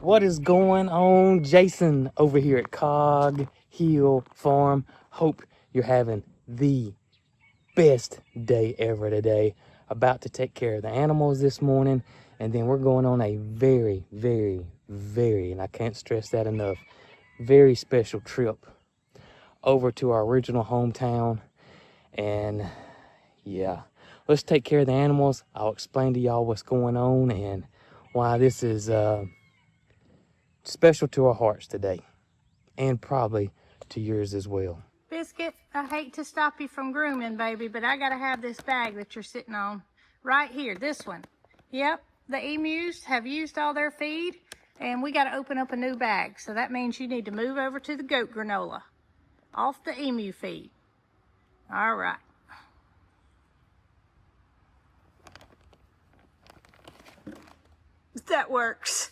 What is going on? Jason over here at Cog Hill Farm. Hope you're having the best day ever today. About to take care of the animals this morning, and then we're going on a very, and I can't stress that enough, very special trip over to our original hometown. And yeah, let's take care of the animals. I'll explain to y'all what's going on and why this is special to our hearts today, and probably to yours as well. Biscuit, I hate to stop you from grooming, baby, but I gotta have this bag that you're sitting on right here, this one. Yep, the emus have used all their feed, and we gotta open up a new bag. So that means you need to move over to the goat granola off the emu feed. All right. That works.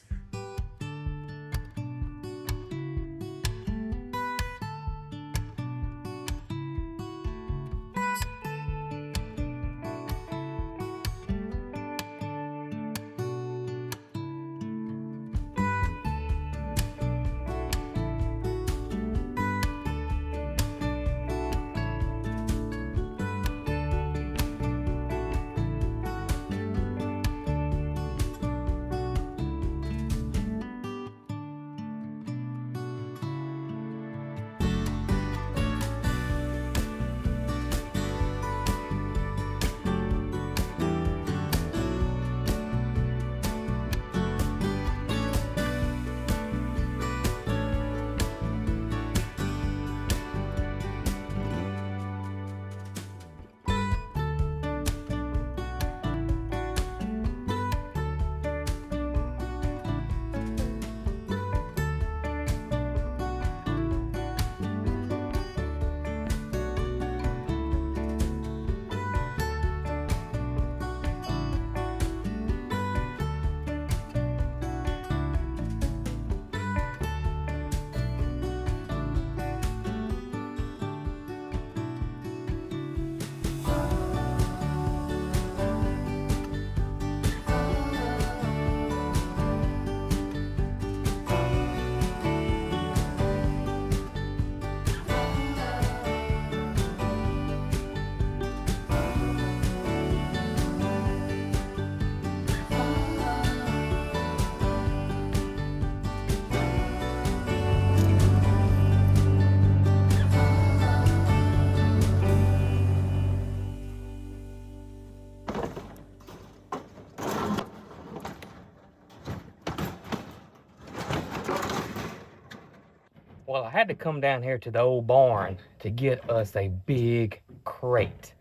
Well, I had to come down here to the old barn to get us a big crate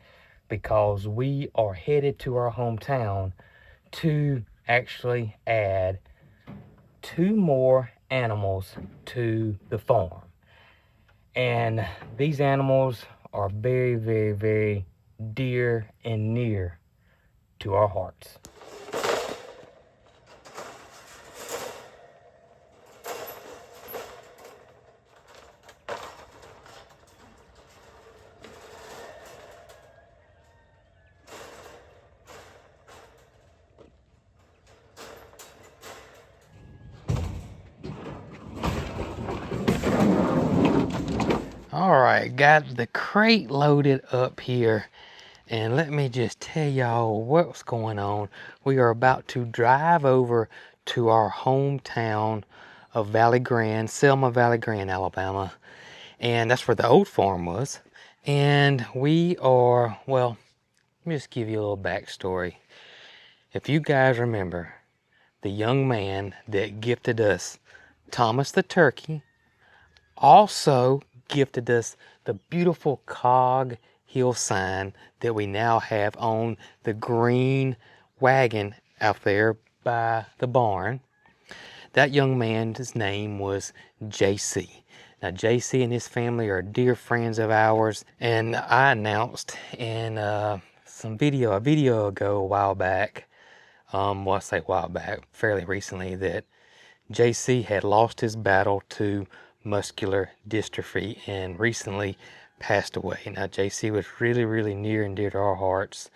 because we are headed to our hometown to actually add 2 more animals to the farm. And these animals are very dear and near to our hearts. All right, got the crate loaded up here, and let me just tell y'all what's going on. We are about to drive over to our hometown of Valley Grande, Selma Valley Grande, Alabama, and that's where the old farm was. And we are, well, let me just give you a little backstory. If you guys remember the young man that gifted us Thomas the turkey, also gifted us the beautiful Cog Hill sign that we now have on the green wagon out there by the barn. That young man's name was JC. Now, JC and his family are dear friends of ours, and I announced in a video ago a while back, well, I say a while back, fairly recently, that JC had lost his battle to muscular dystrophy and recently passed away. Now, JC was really near and dear to our hearts.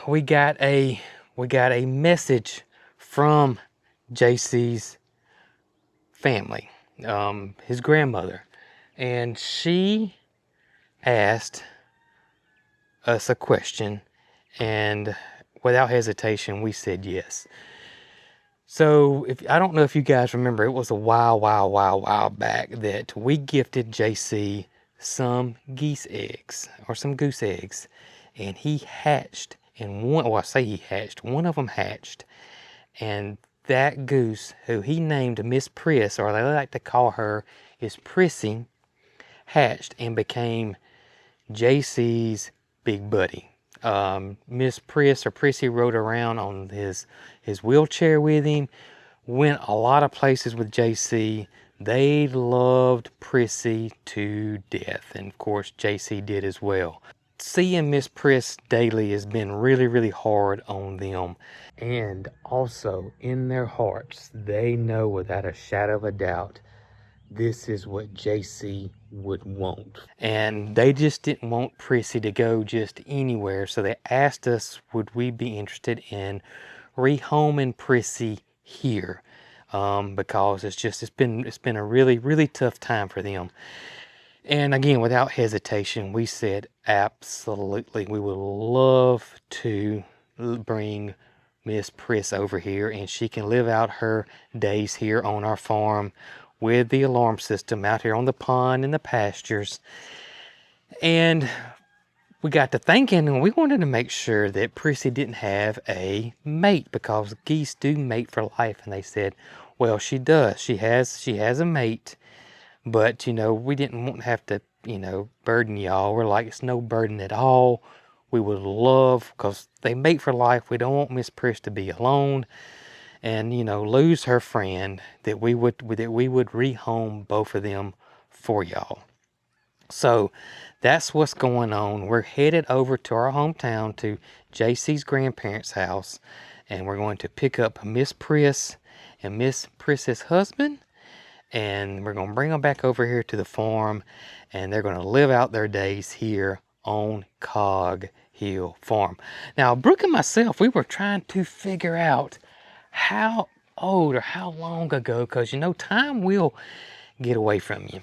We got a message from JC's family, his grandmother. And she asked us a question, and without hesitation, we said yes. So I don't know if you guys remember, it was a while back that we gifted JC some geese eggs or some goose eggs, and he hatched. And I say he hatched. One of them hatched, and that goose, who he named Miss Priss, or they like to call her is Prissy, hatched and became JC's big buddy. Miss Priss or Prissy rode around on his wheelchair with him, went a lot of places with JC. They loved Prissy to death, and of course JC did as well. Seeing Miss Priss daily has been really hard on them, and also in their hearts they know without a shadow of a doubt this is what JC would want. And they just didn't want Prissy to go just anywhere, so they asked us would we be interested in rehoming Prissy here, because it's been a really tough time for them. And again, without hesitation, we said absolutely, we would love to bring Miss Priss over here, and she can live out her days here on our farm with the alarm system out here on the pond and the pastures. And we got to thinking, and we wanted to make sure that Prissy didn't have a mate, because geese do mate for life. And they said, well, she does. She has a mate, but we didn't want to have to, burden y'all. We're like, it's no burden at all. We would love, because they mate for life. We don't want Miss Priss to be alone and lose her friend, that we would rehome both of them for y'all. So that's what's going on. We're headed over to our hometown, to JC's grandparents' house, and we're going to pick up Miss Priss and Miss Priss's husband, and we're going to bring them back over here to the farm, and they're going to live out their days here on Cog Hill Farm. Now, Brooke and myself, we were trying to figure out how old or how long ago, because time will get away from you.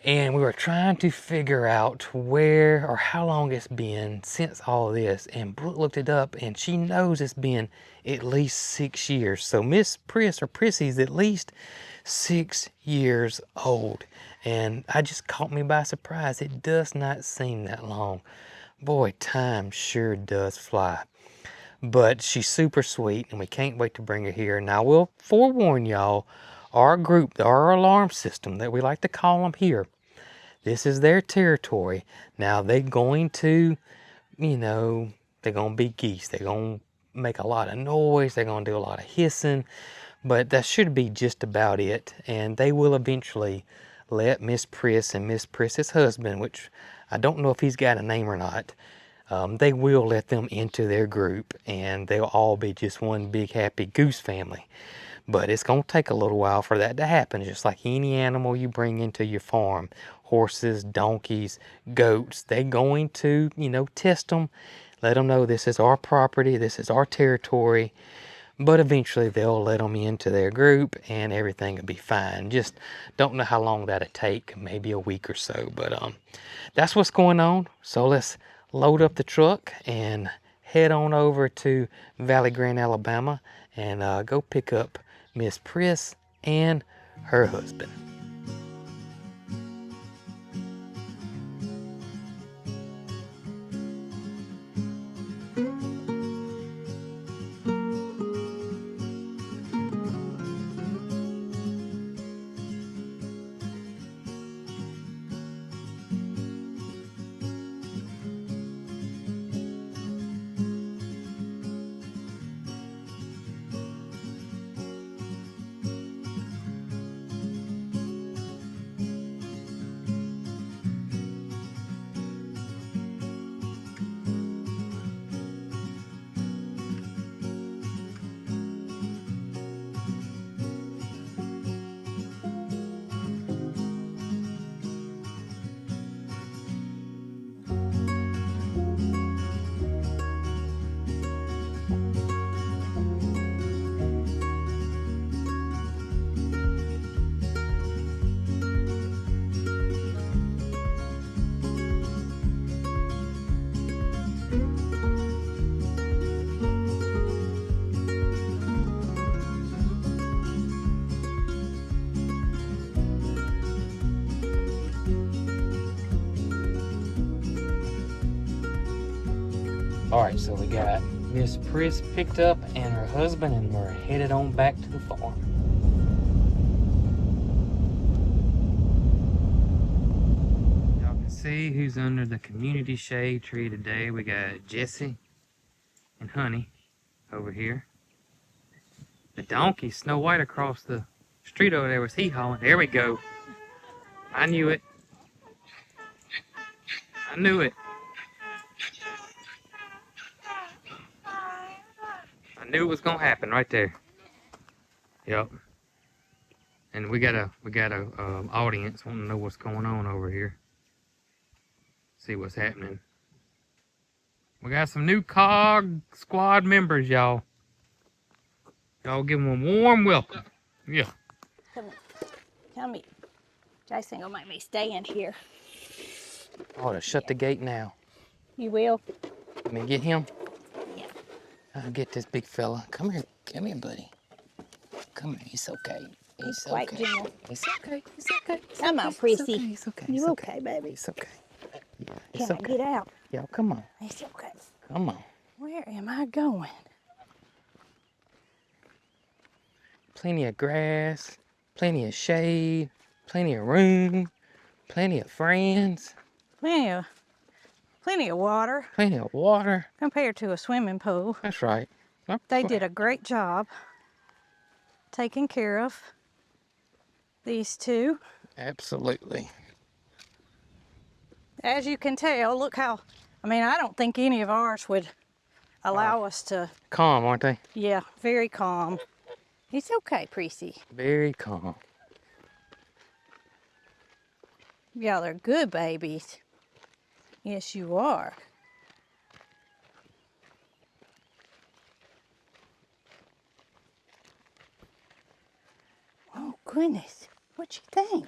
And we were trying to figure out where or how long it's been since all of this. And Brooke looked it up, and she knows it's been at least 6 years. So Miss Priss or Prissy's at least 6 years old. And I just caught me by surprise. It does not seem that long. Boy, time sure does fly. But she's super sweet, and we can't wait to bring her here. Now, I will forewarn y'all, our group, our alarm system that we like to call them here, this is their territory. Now, they're going to, they're going to be geese. They're going to make a lot of noise. They're going to do a lot of hissing. But that should be just about it. And they will eventually let Miss Priss and Miss Priss's husband, which I don't know if he's got a name or not, they will let them into their group, and they'll all be just one big happy goose family. But it's going to take a little while for that to happen, just like any animal you bring into your farm. Horses, donkeys, goats, they're going to, test them, let them know this is our property, this is our territory. But eventually they'll let them into their group, and everything will be fine. Just don't know how long that'll take, maybe a week or so. But that's what's going on. So let's load up the truck and head on over to Valley Grant, Alabama, and go pick up Miss Priss and her husband. Alright, so we got Miss Pris picked up and her husband, and we're headed on back to the farm. Y'all can see who's under the community shade tree today. We got Jesse and Honey over here. The donkey, Snow White, across the street over there was hee-hawing. There we go. I knew it. I knew it. I knew it was gonna happen right there. Yep. And we got a audience wanting to know what's going on over here. See what's happening. We got some new Cog squad members, y'all. Y'all give them a warm welcome. Yeah. Come here. Come here. Jason gonna make me stay in here. I ought to shut the gate now. You will? Let me get him. Yeah. I'll get this big fella. Come here, buddy. Come here. It's okay. It's Quite okay. gentle. It's okay. It's okay. Come on, Prissy. It's okay. You okay, baby? It's okay. Yeah, it's Can I okay. get out? Yo, come on. It's okay. Come on. Where am I going? Plenty of grass, plenty of shade, plenty of room, plenty of friends, Plenty of water plenty of water. compared to a swimming pool. That's right. They did a great job taking care of these two. Absolutely. As you can tell, look how, I don't think any of ours would allow us to, Calm, aren't they? yeah, very calm. It's okay, Prissy. Very calm. Yeah, they're good babies. Yes, you are. Oh, goodness. What you think?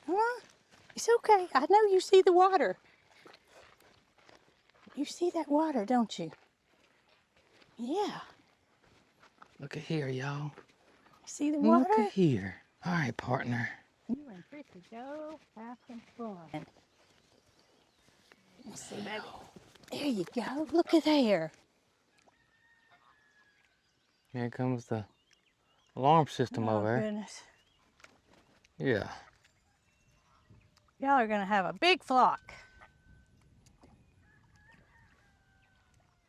Huh? It's okay. I know you see the water. You see that water, don't you? Yeah. Look at here, y'all. See the water? Look at here. All right, partner. You and Prissy go have some fun. Let's see, baby. There you go. Look at there. Here comes the alarm system Oh, over there. goodness. Yeah. Y'all are going to have a big flock.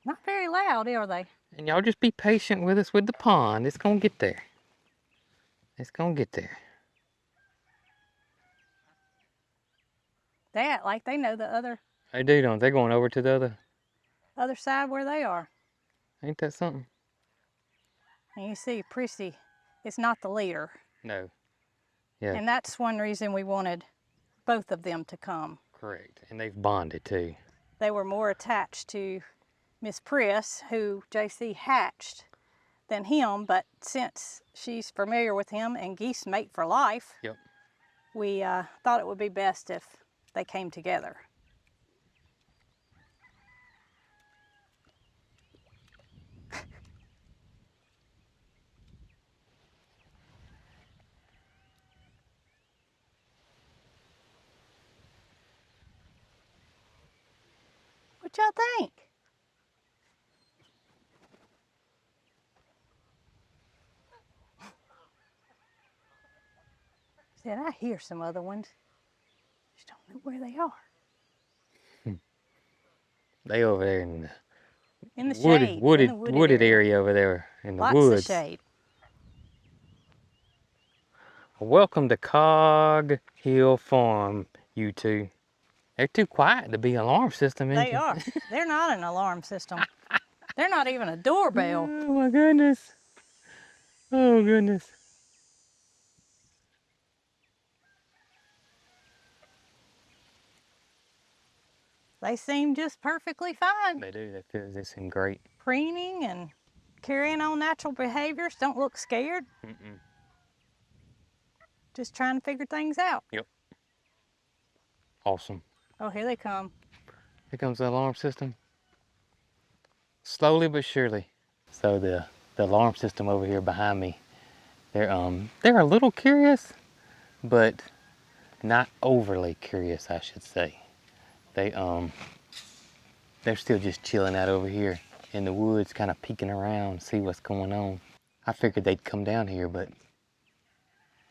Not very loud, are they? And y'all just be patient with us with the pond. It's gonna get there. It's gonna get there. They act like they know the They do, don't they? They're going over to the other side where they are. Ain't that something? And you see, Prissy is not the leader. No. Yeah. And that's one reason we wanted both of them to come. Correct. And they've bonded too. They were more attached to Miss Pris, who JC hatched, than him, but since she's familiar with him and geese mate for life, Yep. we thought it would be best if they came together. What y'all think? Said I hear some other ones. Just don't know where they are. They over there in the In the shade. wooded, in the wooded area over there in the Lots woods. of shade. Welcome to Cog Hill Farm, you two. They're too quiet to be an alarm system, ain't They are. They're not an alarm system. They're not even a doorbell. Oh my goodness. Oh goodness. They seem just perfectly fine. They do. They seem great. Preening and carrying on natural behaviors. Don't look scared. Mm-mm. Just trying to figure things out. Yep. Awesome. Oh, here they come. Here comes the alarm system. Slowly but surely. So the alarm system over here behind me, they're a little curious, but not overly curious, I should say. They they're still just chilling out over here in the woods, kind of peeking around, see what's going on. I figured they'd come down here, but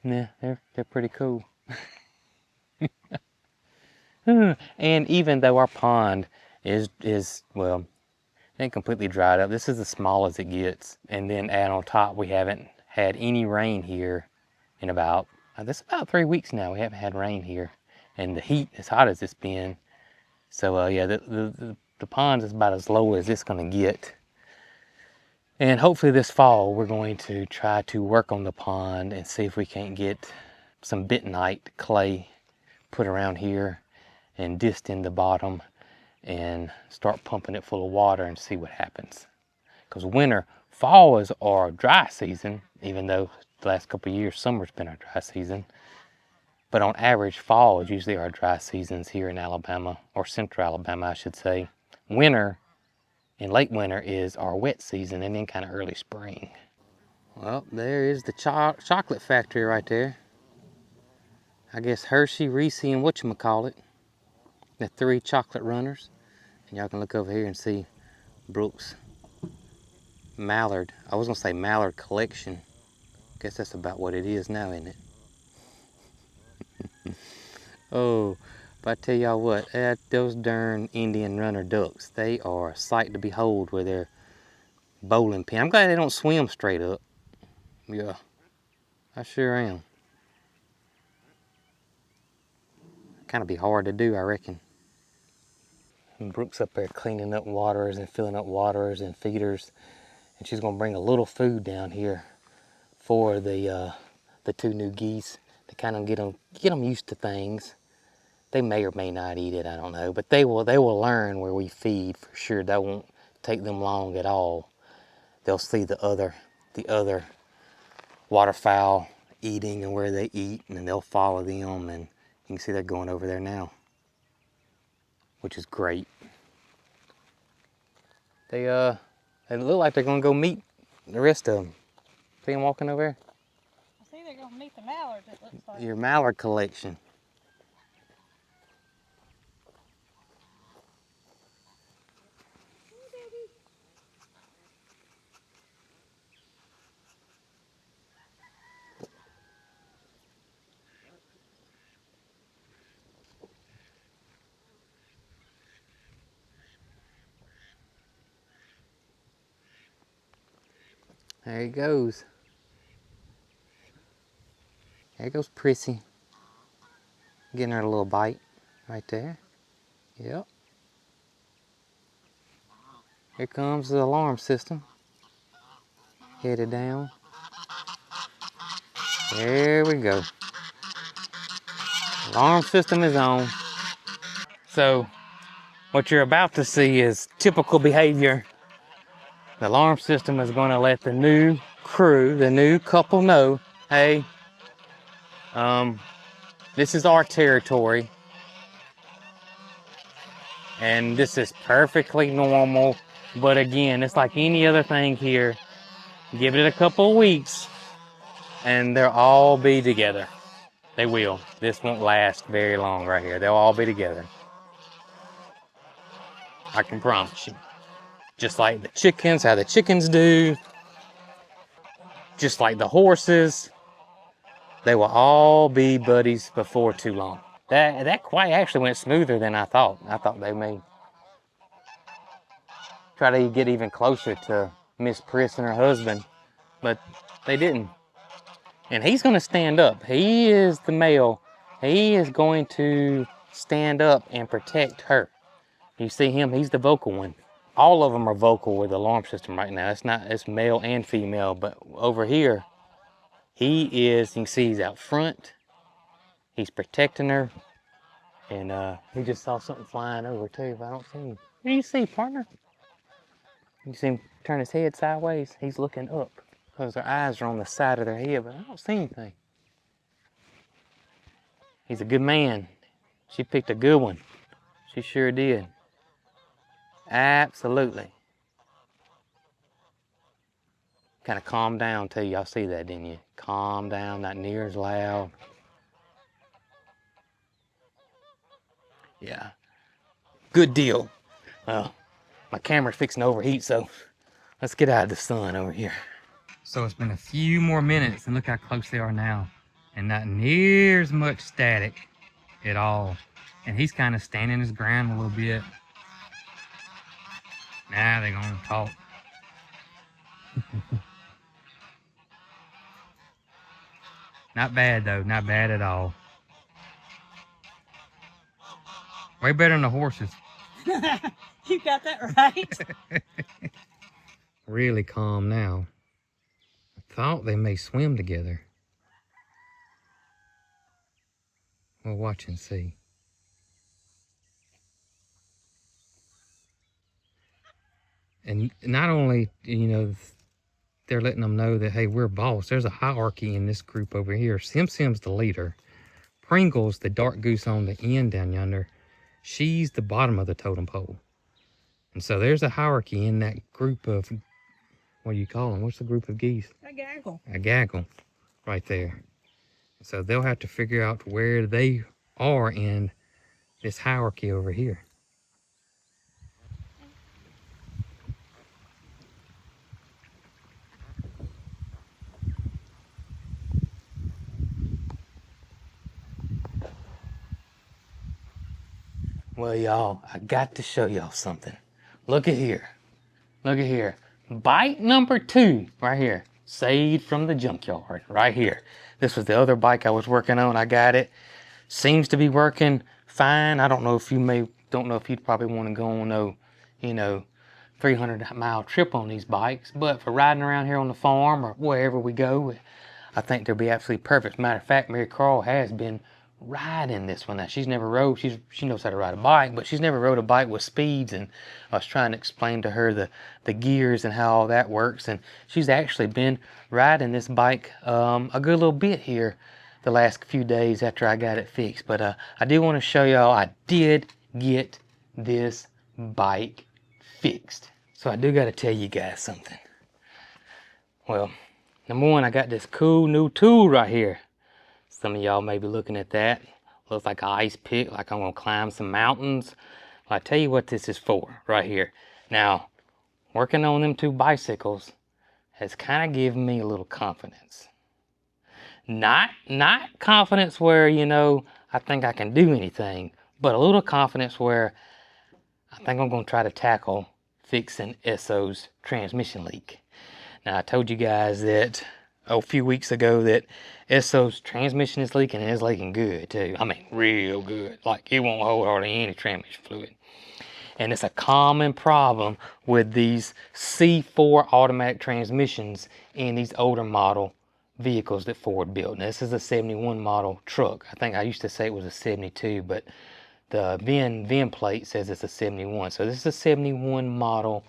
nah, they're pretty cool. And even though our pond is well, ain't completely dried up, this is as small as it gets. And then add on top, we haven't had any rain here in about, this is about 3 weeks now. We haven't had rain here, and the heat, as hot as it's been. So yeah, the pond is about as low as it's gonna get. And hopefully this fall, we're going to try to work on the pond and see if we can't get some bentonite clay put around here and disc in the bottom and start pumping it full of water and see what happens. Because fall is our dry season, even though the last couple of years summer's been our dry season. But on average, fall is usually our dry seasons here in Alabama, or central Alabama, I should say. Winter and late winter is our wet season, and then kind of early spring. Well, there is the chocolate factory right there. I guess Hershey, Reese, and whatchamacallit, the 3 chocolate runners. And y'all can look over here and see Brooks' mallard. I was gonna say mallard collection. Guess that's about what it is now, isn't it? Oh, but I tell y'all what, those darn Indian runner ducks, they are a sight to behold with their bowling pin. I'm glad they don't swim straight up. Yeah, I sure am. Kind of be hard to do, I reckon. And Brooke's up there cleaning up waters and filling up waters and feeders, and she's gonna bring a little food down here for the 2 new geese to kind of get them used to things. They may or may not eat it, I don't know, but they will learn where we feed for sure. That won't take them long at all. They'll see the other waterfowl eating and where they eat, and then they'll follow them, and you can see they're going over there now, which is great. They look like they're gonna go meet the rest of them. See them walking over there? I see they're gonna meet the mallards, it looks like. Your mallard collection. There he goes. There goes Prissy. Getting her a little bite right there. Yep. Here comes the alarm system. Headed down. There we go. Alarm system is on. So, what you're about to see is typical behavior. The alarm system is going to let the new crew, the new couple know, hey, this is our territory, and this is perfectly normal. But again, it's like any other thing here. Give it a couple of weeks, and they'll all be together. They will. This won't last very long right here. They'll all be together. I can promise you. Just like the chickens, how the chickens do. Just like the horses. They will all be buddies before too long. That quite actually went smoother than I thought. I thought they may try to get even closer to Miss Priss and her husband, but they didn't. And he's going to stand up. He is the male. He is going to stand up and protect her. You see him? He's the vocal one. All of them are vocal with the alarm system right now. It's male and female, but over here, he is, you can see he's out front. He's protecting her. And he just saw something flying over too, but I don't see him. What do you see, partner? You see him turn his head sideways? He's looking up because their eyes are on the side of their head, but I don't see anything. He's a good man. She picked a good one. She sure did. Absolutely. Kind of calm down too. Y'all see that, didn't you? Calm down, not near as loud. Yeah. Good deal. Well, my camera's fixing to overheat, so let's get out of the sun over here. So it's been a few more minutes, and look how close they are now. And not near as much static at all. And he's kind of standing his ground a little bit. Now they're gonna talk. Not bad though, not bad at all. Way better than the horses. You got that right. Really calm now. I thought they may swim together. We'll watch and see. And not only, you know, they're letting them know that, hey, we're boss. There's a hierarchy in this group over here. Sim's the leader. Pringle's the dark goose on the end down yonder. She's the bottom of the totem pole. And so there's a hierarchy in that group of, what do you call them? What's the group of geese? A gaggle. A gaggle, right there. So they'll have to figure out where they are in this hierarchy over here. Well, y'all, I got to show y'all something. Look at here. Look at here. Bike number 2, right here. Saved from the junkyard, right here. This was the other bike I was working on. I got it. Seems to be working fine. I don't know if you'd probably want to go on a, 300-mile trip on these bikes, but for riding around here on the farm or wherever we go, I think they'll be absolutely perfect. Matter of fact, Mary Carl has been riding this one. Now, she's never rode, she knows how to ride a bike, but she's never rode a bike with speeds, and I was trying to explain to her the gears and how all that works, and she's actually been riding this bike a good little bit here the last few days after I got it fixed. But I did want to show y'all I did get this bike fixed. So I do got to tell you guys something. Well, number one, I got this cool new tool right here. Some of y'all may be looking at that. Looks like an ice pick, like I'm gonna climb some mountains. Well, I tell you what this is for, right here. Now, working on them 2 bicycles has kind of given me a little confidence. Not confidence where, I think I can do anything, but a little confidence where I think I'm gonna try to tackle fixing Esso's transmission leak. Now, I told you guys that a few weeks ago that Esso's transmission is leaking, and it's leaking good too. I mean, real good. Like, it won't hold hardly any transmission fluid. And it's a common problem with these C4 automatic transmissions in these older model vehicles that Ford built. Now, this is a 71 model truck. I think I used to say it was a 72, but the VIN plate says it's a 71. So this is a 71 model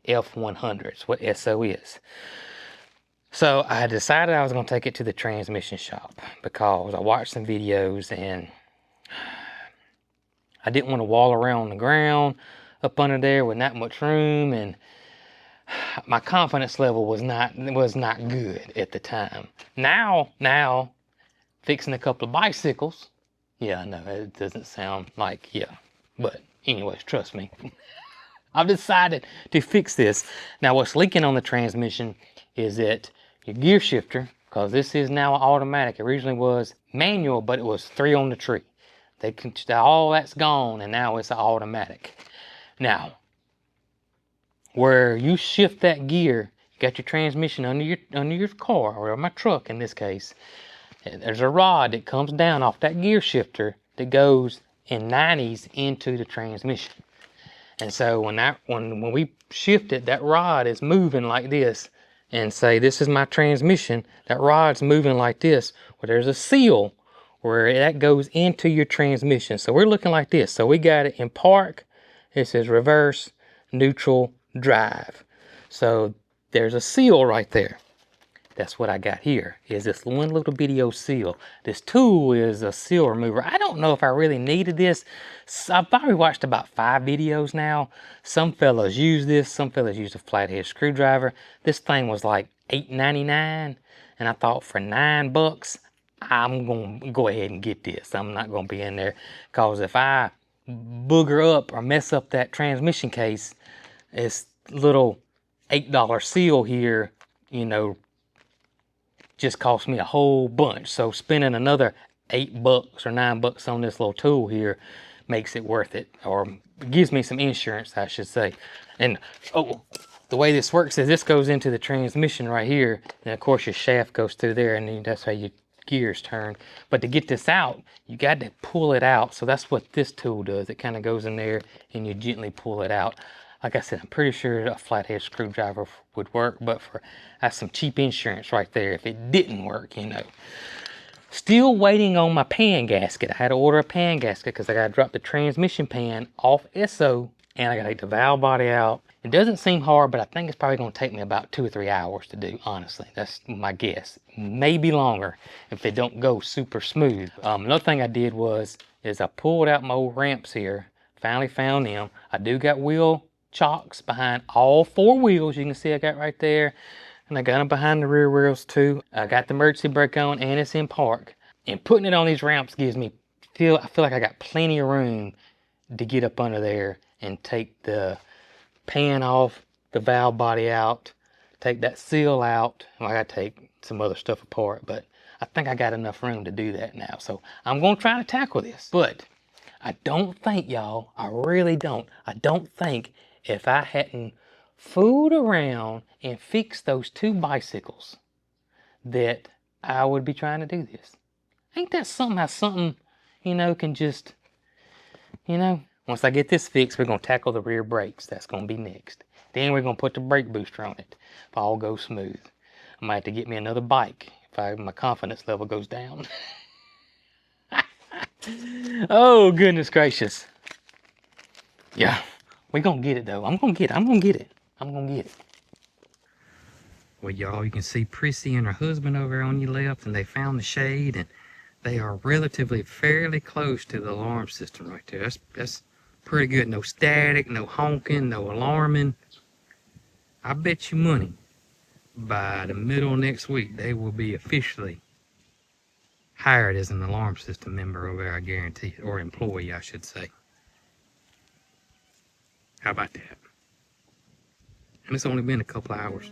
F100. It's what Esso is. So I decided I was going to take it to the transmission shop because I watched some videos and I didn't want to wall around on the ground up under there with not much room, and my confidence level was not good at the time. Now, fixing a couple of bicycles, yeah, I know it doesn't sound like, yeah, but anyways, trust me. I've decided to fix this. Now, what's leaking on the transmission is that your gear shifter, because this is now automatic. It originally was manual, but it was 3 on the tree. All that's gone, and now it's automatic. Now, where you shift that gear, you got your transmission under your car, or my truck in this case. There's a rod that comes down off that gear shifter that goes in 90s into the transmission. And so when we shift it, that rod is moving like this. And say, this is my transmission, that rod's moving like this. Well, there's a seal where that goes into your transmission. So we're looking like this. So we got it in park. It says reverse, neutral, drive. So there's a seal right there. That's what I got here, is this one little bitty old seal. This tool is a seal remover. I don't know if I really needed this. I've probably watched about 5 videos now. Some fellas use this. Some fellas use a flathead screwdriver. This thing was like $8.99, and I thought for $9, I'm going to go ahead and get this. I'm not going to be in there, because if I booger up or mess up that transmission case, this little $8 seal here, you know, just cost me a whole bunch. So spending another $8 or $9 on this little tool here makes it worth it, or gives me some insurance, I should say. And oh, the way this works is this goes into the transmission right here, and of course your shaft goes through there, and then that's how your gears turn. But to get this out, you got to pull it out. So that's what this tool does. It kind of goes in there and you gently pull it out. Like I said, I'm pretty sure a flathead screwdriver would work, but that's some cheap insurance right there if it didn't work, you know. Still waiting on my pan gasket. I had to order a pan gasket because I got to drop the transmission pan off SO, and I got to take the valve body out. It doesn't seem hard, but I think it's probably going to take me about 2 or 3 hours to do, honestly. That's my guess. Maybe longer if it don't go super smooth. Another thing I did is I pulled out my old ramps here. Finally found them. I do got wheel chocks behind all 4 wheels. You can see I got right there. And I got them behind the rear wheels too. I got the emergency brake on, and it's in park. And putting it on these ramps gives me I feel like I got plenty of room to get up under there and take the pan off, the valve body out, take that seal out. Well, I gotta take some other stuff apart, but I think I got enough room to do that now. So I'm gonna try to tackle this. But I don't think, y'all, I really don't. I don't think if I hadn't fooled around and fixed those 2 bicycles that I would be trying to do this. Ain't that something how something, you know, can just, you know. Once I get this fixed, we're going to tackle the rear brakes. That's going to be next. Then we're going to put the brake booster on it if all goes smooth. I might have to get me another bike if my confidence level goes down. Oh, goodness gracious. Yeah, we're going to get it, though. I'm going to get it. Well, y'all, you can see Prissy and her husband over on your left, and they found the shade, and they are relatively fairly close to the alarm system right there. That's pretty good. No static, no honking, no alarming. I bet you money by the middle of next week they will be officially hired as an alarm system member over there, I guarantee it, or employee, I should say. How about that? And it's only been a couple of hours.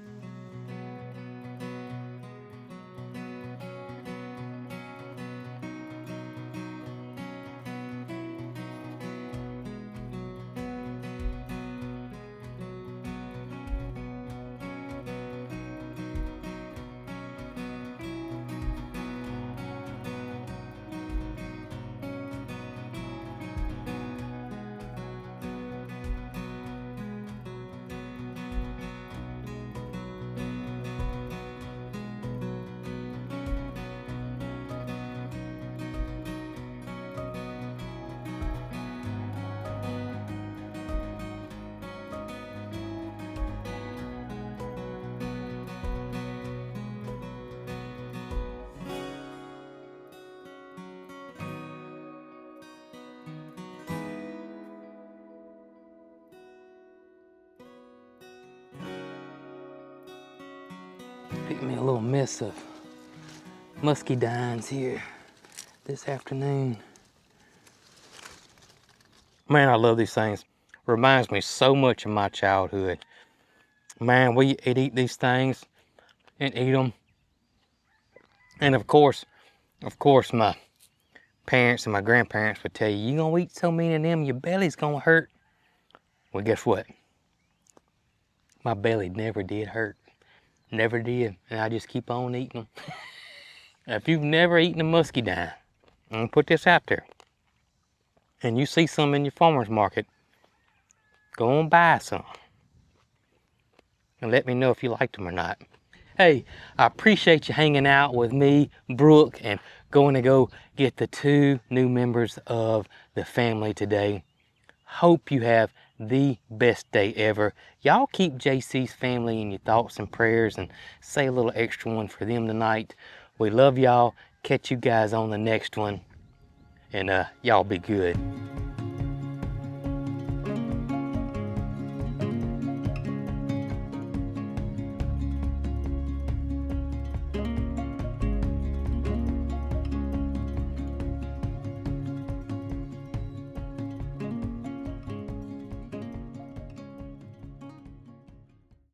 Pick me a little mess of muscadines here this afternoon. Man, I love these things. Reminds me so much of my childhood. Man, we'd eat these things and eat them. And of course, my parents and my grandparents would tell you, you gonna eat so many of them, your belly's gonna hurt. Well, guess what? My belly never did hurt. Never did. And I just keep on eating them. If you've never eaten a muscadine, I'm gonna put this out there, and you see some in your farmer's market, go and buy some. And let me know if you liked them or not. Hey, I appreciate you hanging out with me, Brooke, and going to go get the 2 new members of the family today. Hope you have the best day ever. Y'all keep JC's family in your thoughts and prayers, and say a little extra one for them tonight. We love y'all. Catch you guys on the next one. And y'all be good.